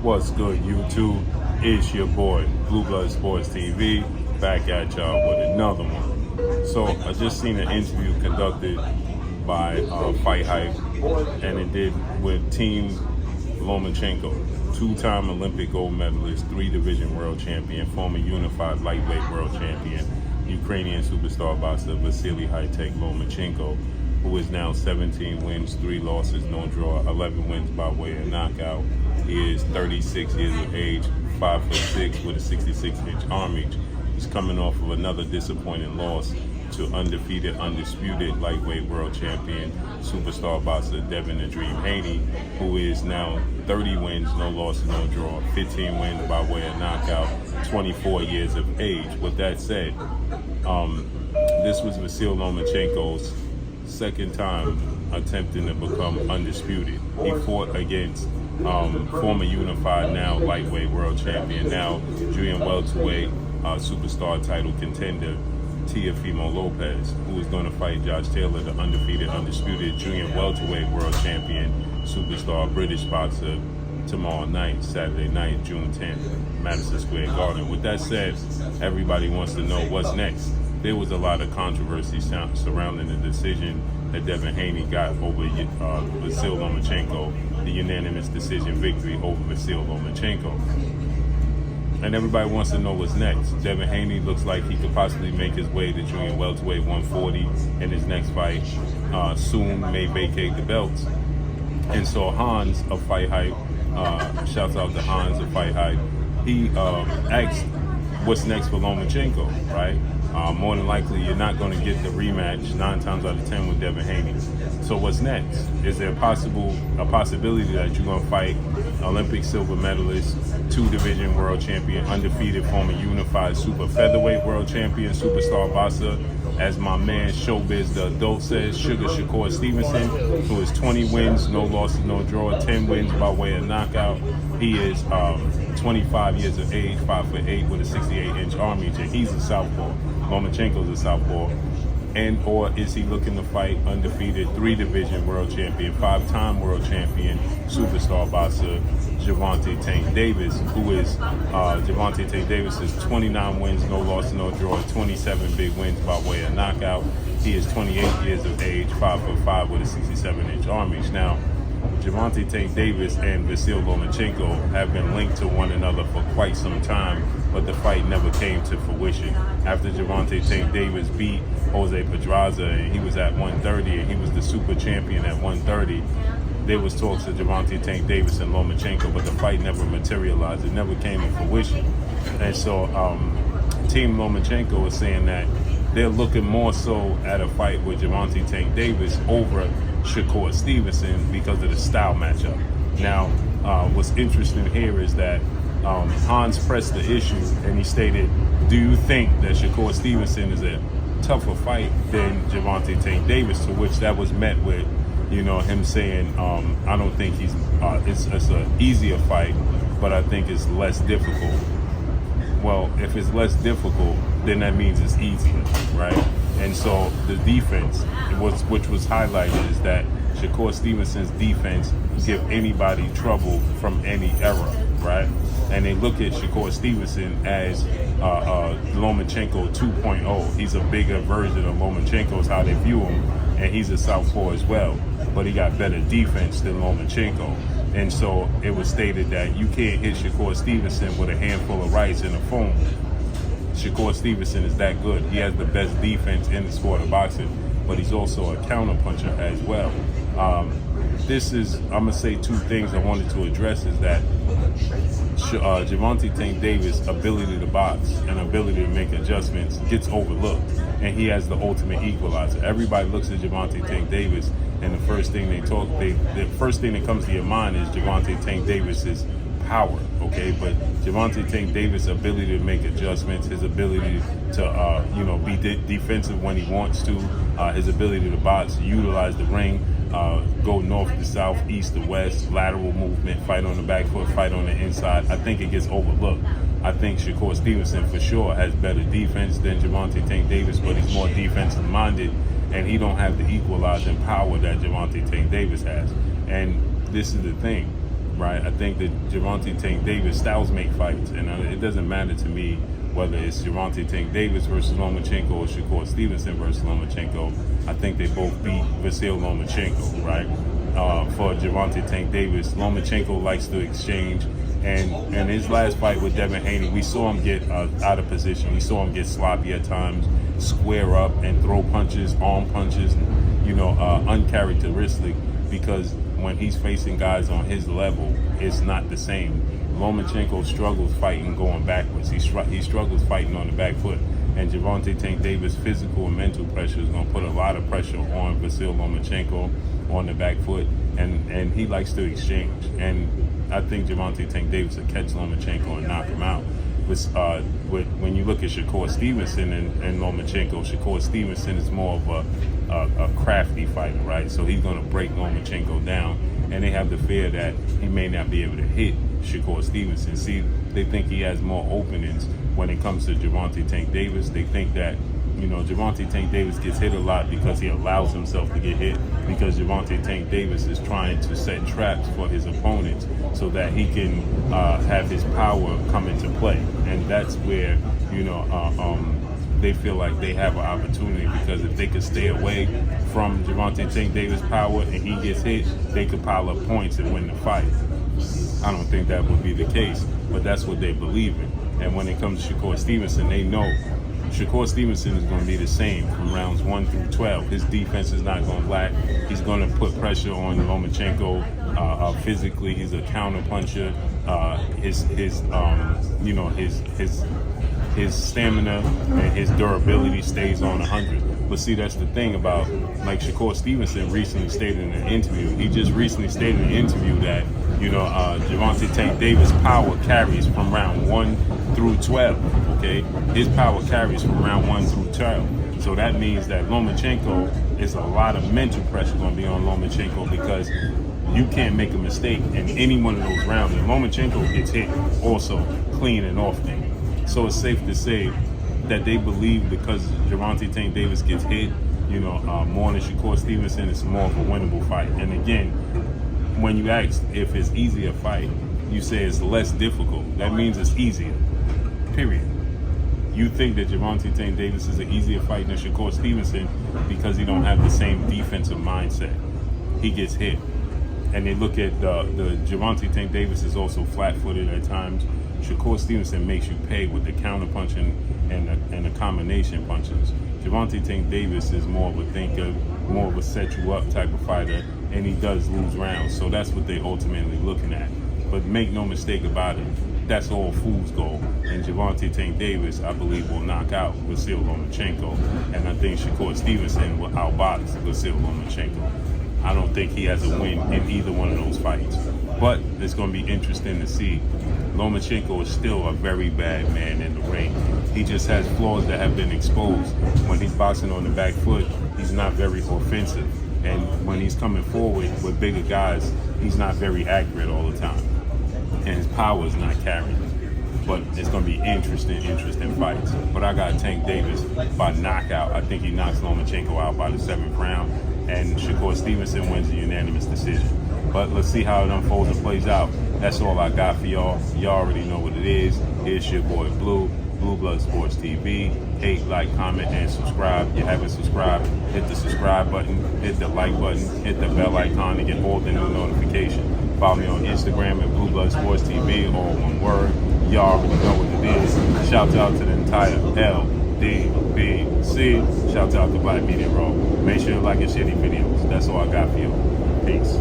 What's good, YouTube? It's your boy, Blue Blood Sports TV, back at y'all with another one. So, I just seen an interview conducted by Fight Hype, and it did with Team Lomachenko, two-time Olympic gold medalist, three-division world champion, former unified lightweight world champion, Ukrainian superstar boxer Vasily Lomachenko, who is now 17 wins, 3 losses, no draw, 11 wins by way of knockout. He is 36 years of age, 5'6" with a 66-inch arm reach. He's coming off of another disappointing loss to undefeated, undisputed lightweight world champion, superstar boxer Devin the Dream Haney, who is now 30 wins, no losses, no draw, 15 wins by way of knockout, 24 years of age. With that said, this was Vasily Lomachenko's second time attempting to become undisputed. He fought against former unified, now lightweight world champion, now junior welterweight superstar title contender Teofimo Lopez, who is going to fight Josh Taylor, the undefeated, undisputed junior welterweight world champion, superstar British boxer, tomorrow night, Saturday night, June 10th, Madison Square Garden. With that said, everybody wants to know what's next. There was a lot of controversy surrounding the decision that Devin Haney got over Vasily Lomachenko, the unanimous decision victory over Vasily Lomachenko. And everybody wants to know what's next. Devin Haney looks like he could possibly make his way to junior welterweight 140 in his next fight. Soon may vacate the belts. And so Hans of Fight Hype, shouts out to Hans of Fight Hype, he asked what's next for Lomachenko, right? More than likely, you're not going to get the rematch 9 times out of 10 with Devin Haney. So what's next? Is there a possibility that you're going to fight Olympic silver medalist, 2-division world champion, undefeated former unified super featherweight world champion, superstar boxer, as my man Showbiz the Adult says, Shakur Stevenson, who is 20 wins, no losses, no draw, 10 wins by way of knockout. He is 25 years of age, 5'8" with a 68-inch arm reach, and he's a southpaw. Lomachenko's a southpaw. And or is he looking to fight undefeated 3-division world champion, 5-time world champion, superstar boxer Gervonta Tank Davis, who is Gervonta Tank Davis is 29 wins, no loss, no draw, 27 big wins by way of knockout. He is 28 years of age, 5'5" with a 67-inch arm reach. Now, Gervonta Tank Davis and Vasily Lomachenko have been linked to one another for quite some time, but the fight never came to fruition. After Gervonta Tank Davis beat Jose Pedraza, and he was at 130, and he was the super champion at 130, there was talks of Gervonta Tank Davis and Lomachenko, but the fight never materialized. It never came to fruition. And so Team Lomachenko is saying that they're looking more so at a fight with Gervonta Tank Davis over Shakur Stevenson because of the style matchup. Now, what's interesting here is that Hans pressed the issue, and he stated, do you think that Shakur Stevenson is a tougher fight than Gervonta Tank Davis? To which that was met with, him saying, I don't think it's an easier fight, but I think it's less difficult. Well, if it's less difficult, then that means it's easier, right? And so the defense, which was highlighted, is that Shakur Stevenson's defense give anybody trouble from any era, right? And they look at Shakur Stevenson as Lomachenko 2.0. He's a bigger version of Lomachenko is how they view him, and he's a southpaw as well. But he got better defense than Lomachenko. And so it was stated that you can't hit Shakur Stevenson with a handful of rice in a phone. Shakur Stevenson is that good. He has the best defense in the sport of boxing, but he's also a counterpuncher as well. I'm going to say 2 things I wanted to address is that Gervonta Tank Davis' ability to box and ability to make adjustments gets overlooked, and he has the ultimate equalizer. Everybody looks at Gervonta Tank Davis, and the first thing the first thing that comes to your mind is Gervonta Tank Davis's power, okay? But Gervonta Tank Davis' ability to make adjustments, his ability to be defensive when he wants to, his ability to box, utilize the ring, go north to south, east to west, lateral movement, fight on the back foot, fight on the inside. I think it gets overlooked. I think Shakur Stevenson for sure has better defense than Gervonta Tank Davis, but he's more defensive minded, and he don't have the equalizing power that Gervonta Tank Davis has. And this is the thing. right? I think that Gervonta Tank Davis styles make fights, and it doesn't matter to me whether it's Gervonta Tank Davis versus Lomachenko or Shakur Stevenson versus Lomachenko. I think they both beat Vasily Lomachenko, right? For Gervonta Tank Davis, Lomachenko likes to exchange, and his last fight with Devin Haney, we saw him get out of position. We saw him get sloppy at times, square up and throw punches, arm punches, uncharacteristic, because when he's facing guys on his level, it's not the same. Lomachenko struggles fighting going backwards. He struggles fighting on the back foot. And Gervonta Tank Davis' physical and mental pressure is going to put a lot of pressure on Vasily Lomachenko on the back foot. And he likes to exchange. And I think Gervonta Tank Davis will catch Lomachenko and knock him out. When you look at Shakur Stevenson and Lomachenko, Shakur Stevenson is more of a crafty fighter, right? So he's going to break Lomachenko down. And they have the fear that he may not be able to hit Shakur Stevenson. See, they think he has more openings when it comes to Gervonta Tank Davis. They think that, Gervonta Tank Davis gets hit a lot because he allows himself to get hit, because Gervonta Tank Davis is trying to set traps for his opponents so that he can have his power come into play. And that's where, they feel like they have an opportunity, because if they could stay away from Gervonta Tank Davis' power and he gets hit, they could pile up points and win the fight. I don't think that would be the case, but that's what they believe in. And when it comes to Shakur Stevenson, they know Shakur Stevenson is going to be the same from rounds 1 through 12. His defense is not going to lack. He's going to put pressure on Lomachenko. Physically, he's a counter puncher. His stamina and his durability stays on 100. But see, that's the thing about, like, Shakur Stevenson recently stated in an interview. He just recently stated in an interview that, Gervonta Tank Davis' power carries from round 1 through 12, okay? His power carries from round 1 through 12. So that means that Lomachenko is a lot of mental pressure going to be on Lomachenko, because you can't make a mistake in any one of those rounds. And Lomachenko gets hit also clean and often. So it's safe to say that they believe, because Gervonta Tank Davis gets hit, more than Shakur Stevenson, it's more of a winnable fight. And again, when you ask if it's easier fight, you say it's less difficult. That means it's easier, period. You think that Gervonta Tank Davis is an easier fight than Shakur Stevenson because he don't have the same defensive mindset. He gets hit. And they look at the Gervonta Tank Davis is also flat-footed at times. Shakur Stevenson makes you pay with the counter punching and the combination punches. Gervonta Tank Davis is more of a thinker, more of a set you up type of fighter, and he does lose rounds. So that's what they're ultimately looking at. But make no mistake about it, that's all fool's gold. And Gervonta Tank Davis, I believe, will knock out Vasily Lomachenko. And I think Shakur Stevenson will outbox Vasily Lomachenko. I don't think he has a win in either one of those fights. But it's going to be interesting to see. Lomachenko is still a very bad man in the ring. He just has flaws that have been exposed. When he's boxing on the back foot, he's not very offensive. And when he's coming forward with bigger guys, he's not very accurate all the time. And his power is not carrying. But it's going to be interesting fights. But I got Tank Davis by knockout. I think he knocks Lomachenko out by the 7th round. And Shakur Stevenson wins a unanimous decision. But let's see how it unfolds and plays out. That's all I got for y'all. Y'all already know what it is. Here's your boy Blue, Blue Blood Sports TV. Hate, like, comment, and subscribe. If you haven't subscribed, hit the subscribe button, hit the like button, hit the bell icon to get all the new notifications. Follow me on Instagram at Blue Blood Sports TV, all one word. Y'all already know what it is. Shout out to the entire LDBC. Shout out to Black Media Raw. Make sure you like and share these videos. That's all I got for you. Peace.